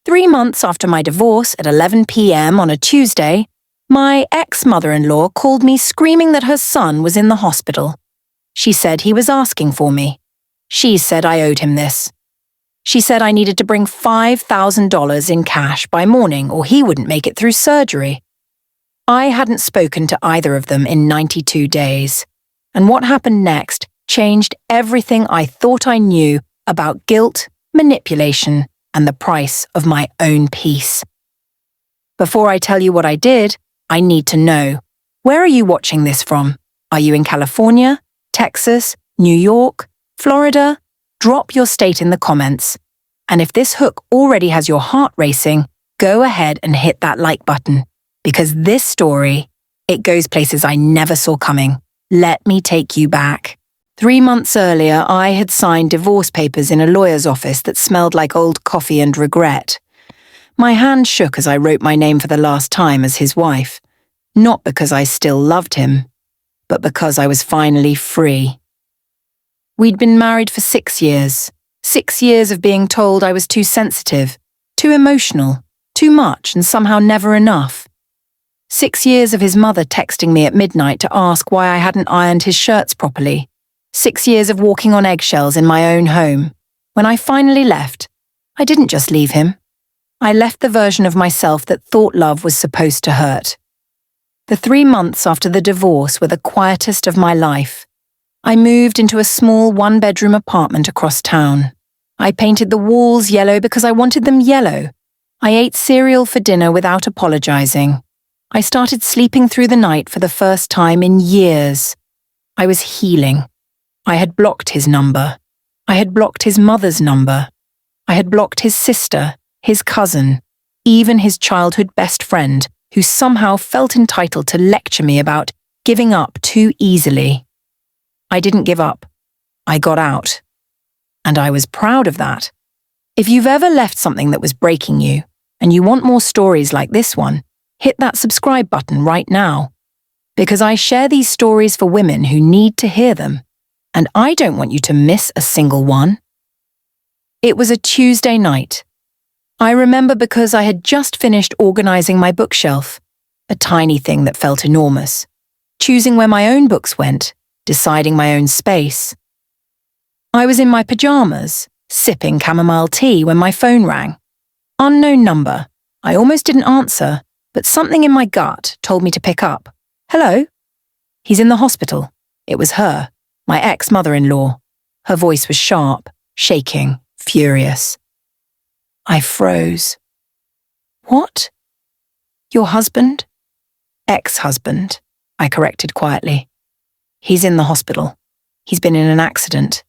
3 months after my divorce at 11 p.m. on a Tuesday, my ex-mother-in-law called me screaming that her son was in the hospital. She said he was asking for me. She said I owed him this. She said I needed to bring $5,000 in cash by morning or he wouldn't make it through surgery. I hadn't spoken to either of them in 92 days, and what happened next changed everything I thought I knew about guilt, manipulation, and the price of my own peace. Before I tell you what I did, I need to know, where are you watching this from? Are you in California, Texas, New York, Florida? Drop your state in the comments. And if this hook already has your heart racing, go ahead and hit that like button. Because this story, it goes places I never saw coming. Let me take you back. 3 months earlier, I had signed divorce papers in a lawyer's office that smelled like old coffee and regret. My hand shook as I wrote my name for the last time as his wife. Not because I still loved him, but because I was finally free. We'd been married for 6 years. 6 years of being told I was too sensitive, too emotional, too much and somehow never enough. 6 years of his mother texting me at midnight to ask why I hadn't ironed his shirts properly. 6 years of walking on eggshells in my own home. When I finally left, I didn't just leave him. I left the version of myself that thought love was supposed to hurt. The 3 months after the divorce were the quietest of my life. I moved into a small one-bedroom apartment across town. I painted the walls yellow because I wanted them yellow. I ate cereal for dinner without apologizing. I started sleeping through the night for the first time in years. I was healing. I had blocked his number. I had blocked his mother's number. I had blocked his sister, his cousin, even his childhood best friend, who somehow felt entitled to lecture me about giving up too easily. I didn't give up. I got out. And I was proud of that. If you've ever left something that was breaking you, and you want more stories like this one, hit that subscribe button right now. Because I share these stories for women who need to hear them, and I don't want you to miss a single one. It was a Tuesday night. I remember because I had just finished organizing my bookshelf, a tiny thing that felt enormous, choosing where my own books went, deciding my own space. I was in my pajamas, sipping chamomile tea when my phone rang. Unknown number. I almost didn't answer, but something in my gut told me to pick up. Hello? He's in the hospital. It was her, my ex-mother-in-law. Her voice was sharp, shaking, furious. I froze. What? Your husband? Ex-husband, I corrected quietly. He's in the hospital. He's been in an accident.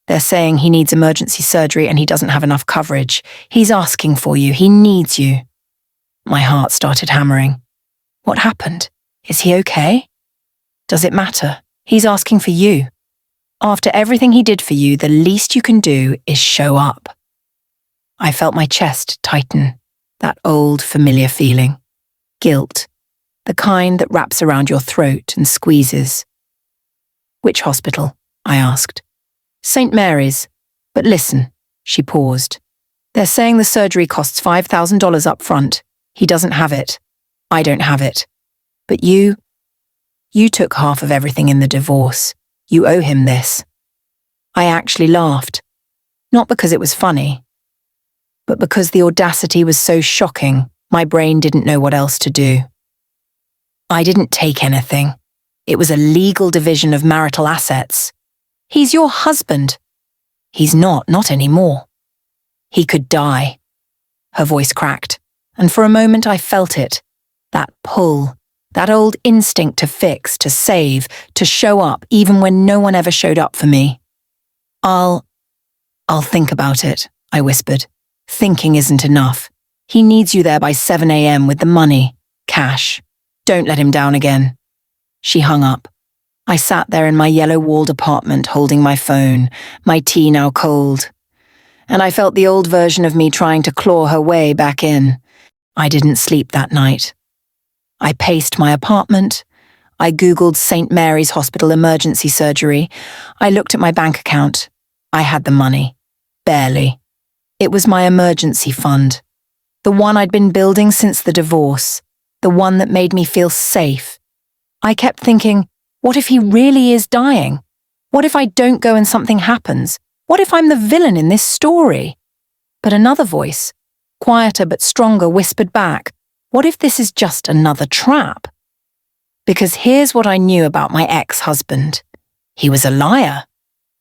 They're saying he needs emergency surgery and he doesn't have enough coverage. He's asking for you. He needs you. My heart started hammering. What happened? Is he okay? Does it matter? He's asking for you. After everything he did for you, the least you can do is show up. I felt my chest tighten, that old familiar feeling. Guilt, the kind that wraps around your throat and squeezes. Which hospital? I asked. St. Mary's. But listen, she paused. They're saying the surgery costs $5,000 up front. He doesn't have it. I don't have it. But you took half of everything in the divorce. You owe him this. I actually laughed. Not because it was funny, but because the audacity was so shocking, my brain didn't know what else to do. I didn't take anything. It was a legal division of marital assets. He's your husband. He's not anymore. He could die. Her voice cracked, and for a moment I felt it. That pull, that old instinct to fix, to save, to show up even when no one ever showed up for me. I'll think about it, I whispered. Thinking isn't enough. He needs you there by 7 a.m. with the money, cash. Don't let him down again. She hung up. I sat there in my yellow-walled apartment holding my phone, my tea now cold. And I felt the old version of me trying to claw her way back in. I didn't sleep that night. I paced my apartment. I Googled St. Mary's Hospital emergency surgery. I looked at my bank account. I had the money. Barely. It was my emergency fund. The one I'd been building since the divorce. The one that made me feel safe. I kept thinking, what if he really is dying? What if I don't go and something happens? What if I'm the villain in this story? But another voice, quieter but stronger, whispered back, what if this is just another trap? Because here's what I knew about my ex-husband. He was a liar.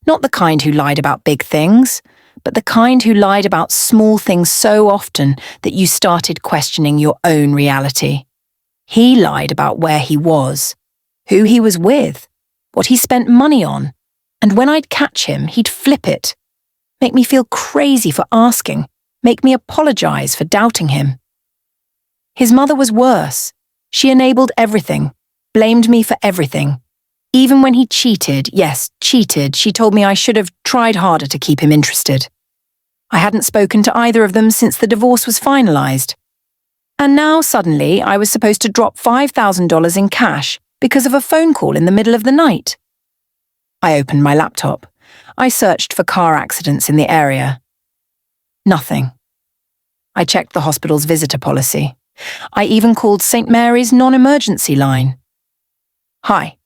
Not the kind who lied about big things, but the kind who lied about small things so often that you started questioning your own reality. He lied about where he was, who he was with, what he spent money on, and when I'd catch him, he'd flip it, make me feel crazy for asking, make me apologize for doubting him. His mother was worse. She enabled everything, blamed me for everything. Even when he cheated, yes, cheated, she told me I should have tried harder to keep him interested. I hadn't spoken to either of them since the divorce was finalized. And now suddenly I was supposed to drop $5,000 in cash because of a phone call in the middle of the night. I opened my laptop. I searched for car accidents in the area. Nothing. I checked the hospital's visitor policy. I even called St. Mary's non-emergency line. Hi,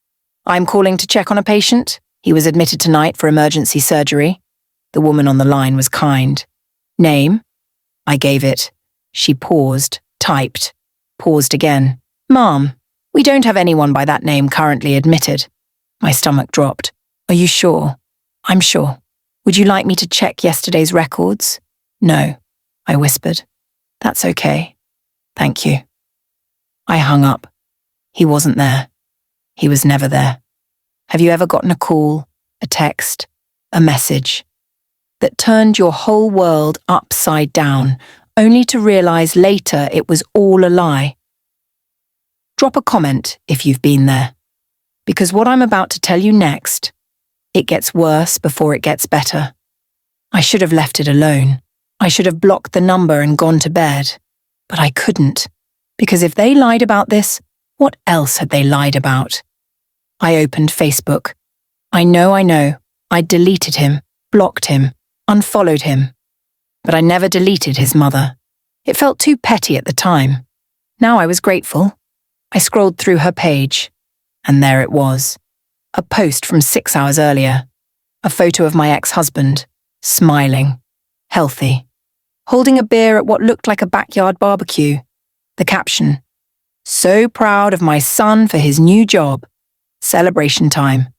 I'm calling to check on a patient. He was admitted tonight for emergency surgery. The woman on the line was kind. Name? I gave it. She paused, typed, paused again. Ma'am, we don't have anyone by that name currently admitted. My stomach dropped. Are you sure? I'm sure. Would you like me to check yesterday's records? No, I whispered. That's okay. Thank you. I hung up. He wasn't there. He was never there. Have you ever gotten a call, a text, a message that turned your whole world upside down, only to realize later it was all a lie? Drop a comment if you've been there, because what I'm about to tell you next, it gets worse before it gets better. I should have left it alone. I should have blocked the number and gone to bed. But I couldn't, because if they lied about this, what else had they lied about? I opened Facebook. I know. I'd deleted him, blocked him, unfollowed him. But I never deleted his mother. It felt too petty at the time. Now I was grateful. I scrolled through her page, and there it was. A post from 6 hours earlier. A photo of my ex-husband, smiling, healthy, holding a beer at what looked like a backyard barbecue. The caption, so proud of my son for his new job. Celebration time.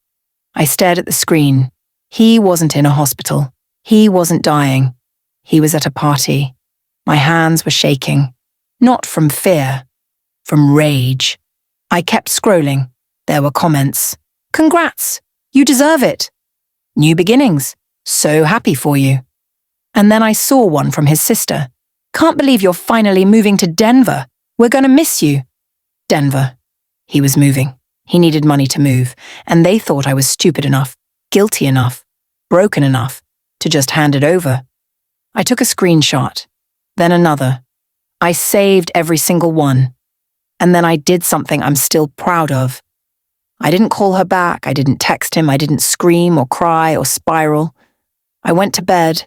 I stared at the screen. He wasn't in a hospital. He wasn't dying. He was at a party. My hands were shaking. Not from fear, from rage. I kept scrolling. There were comments. Congrats. You deserve it. New beginnings. So happy for you. And then I saw one from his sister. Can't believe you're finally moving to Denver. We're going to miss you. Denver. He was moving. He needed money to move, and they thought I was stupid enough, guilty enough, broken enough to just hand it over. I took a screenshot, then another. I saved every single one. And then I did something I'm still proud of. I didn't call her back, I didn't text him, I didn't scream or cry or spiral. I went to bed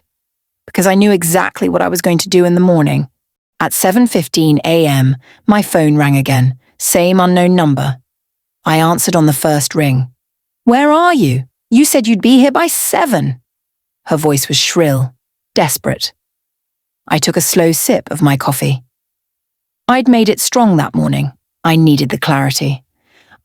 because I knew exactly what I was going to do in the morning. At 7:15 a.m., my phone rang again, same unknown number. I answered on the first ring. Where are you? You said you'd be here by 7. Her voice was shrill, desperate. I took a slow sip of my coffee. I'd made it strong that morning. I needed the clarity.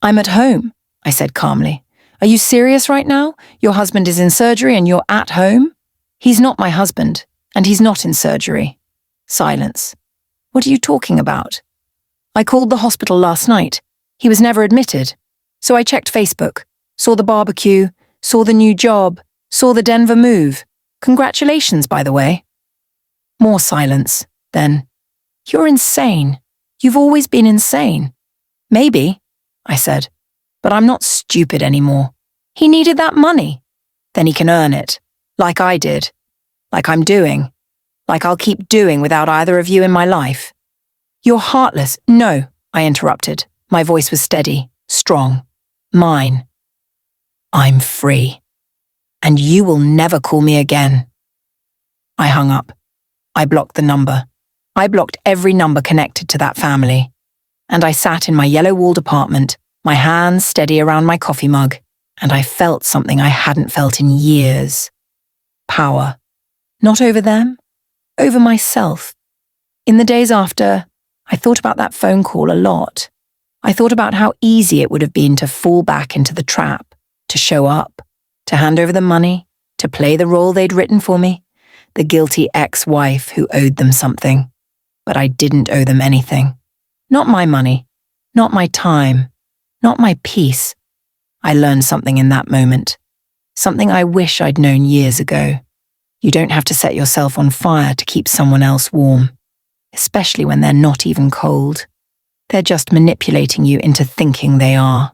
I'm at home, I said calmly. Are you serious right now? Your husband is in surgery and you're at home? He's not my husband, and he's not in surgery. Silence. What are you talking about? I called the hospital last night. He was never admitted. So I checked Facebook, saw the barbecue, saw the new job, saw the Denver move. Congratulations, by the way. More silence. Then, you're insane. You've always been insane. Maybe, I said, but I'm not stupid anymore. He needed that money. Then he can earn it, like I did, like I'm doing, like I'll keep doing without either of you in my life. You're heartless. No, I interrupted. My voice was steady, strong, mine. I'm free, and you will never call me again. I hung up. I blocked the number. I blocked every number connected to that family. And I sat in my yellow-walled apartment, my hands steady around my coffee mug, and I felt something I hadn't felt in years. Power. Not over them, over myself. In the days after, I thought about that phone call a lot. I thought about how easy it would have been to fall back into the trap, to show up, to hand over the money, to play the role they'd written for me, the guilty ex-wife who owed them something. But I didn't owe them anything. Not my money, not my time, not my peace. I learned something in that moment, something I wish I'd known years ago. You don't have to set yourself on fire to keep someone else warm, especially when they're not even cold. They're just manipulating you into thinking they are.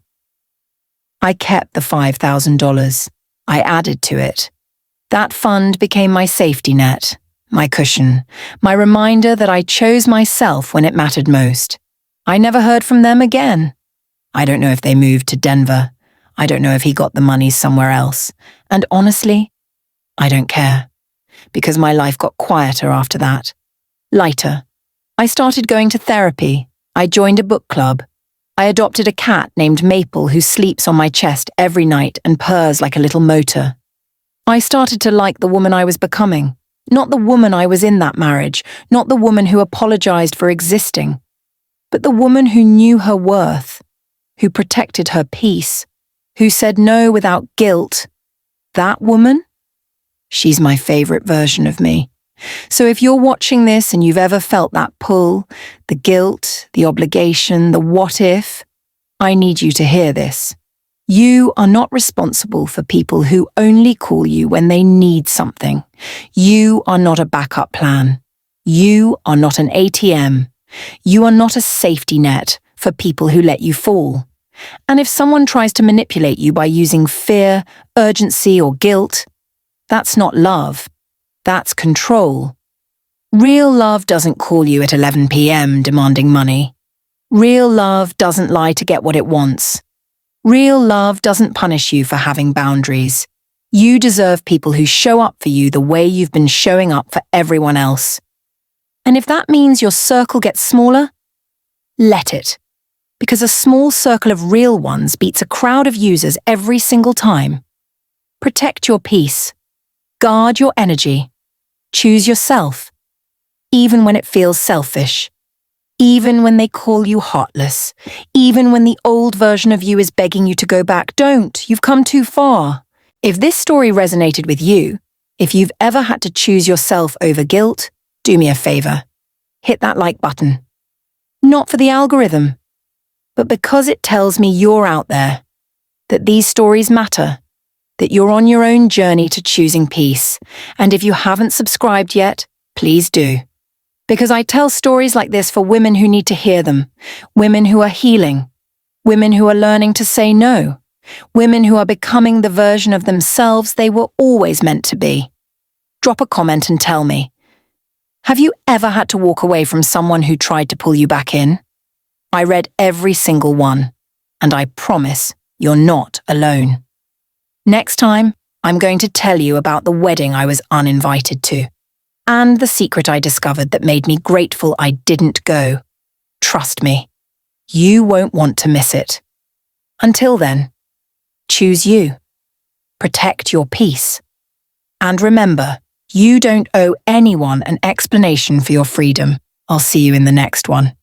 I kept the $5,000. I added to it. That fund became my safety net, my cushion, my reminder that I chose myself when it mattered most. I never heard from them again. I don't know if they moved to Denver. I don't know if he got the money somewhere else. And honestly, I don't care. Because my life got quieter after that. Lighter. I started going to therapy. I joined a book club. I adopted a cat named Maple who sleeps on my chest every night and purrs like a little motor. I started to like the woman I was becoming. Not the woman I was in that marriage, not the woman who apologized for existing, but the woman who knew her worth, who protected her peace, who said no without guilt. That woman? She's my favorite version of me. So if you're watching this and you've ever felt that pull, the guilt, the obligation, the what if, I need you to hear this. You are not responsible for people who only call you when they need something. You are not a backup plan. You are not an ATM. You are not a safety net for people who let you fall. And if someone tries to manipulate you by using fear, urgency, or guilt, that's not love. That's control. Real love doesn't call you at 11 p.m. demanding money. Real love doesn't lie to get what it wants. Real love doesn't punish you for having boundaries. You deserve people who show up for you the way you've been showing up for everyone else. And if that means your circle gets smaller, let it. Because a small circle of real ones beats a crowd of users every single time. Protect your peace. Guard your energy. Choose yourself. Even when it feels selfish. Even when they call you heartless. Even when the old version of you is begging you to go back. Don't. You've come too far. If this story resonated with you, if you've ever had to choose yourself over guilt, do me a favor. Hit that like button. Not for the algorithm, but because it tells me you're out there, that these stories matter, that you're on your own journey to choosing peace. And if you haven't subscribed yet, please do. Because I tell stories like this for women who need to hear them, women who are healing, women who are learning to say no, women who are becoming the version of themselves they were always meant to be. Drop a comment and tell me, have you ever had to walk away from someone who tried to pull you back in? I read every single one, and I promise you're not alone. Next time, I'm going to tell you about the wedding I was uninvited to. And the secret I discovered that made me grateful I didn't go. Trust me, you won't want to miss it. Until then, choose you. Protect your peace. And remember, you don't owe anyone an explanation for your freedom. I'll see you in the next one.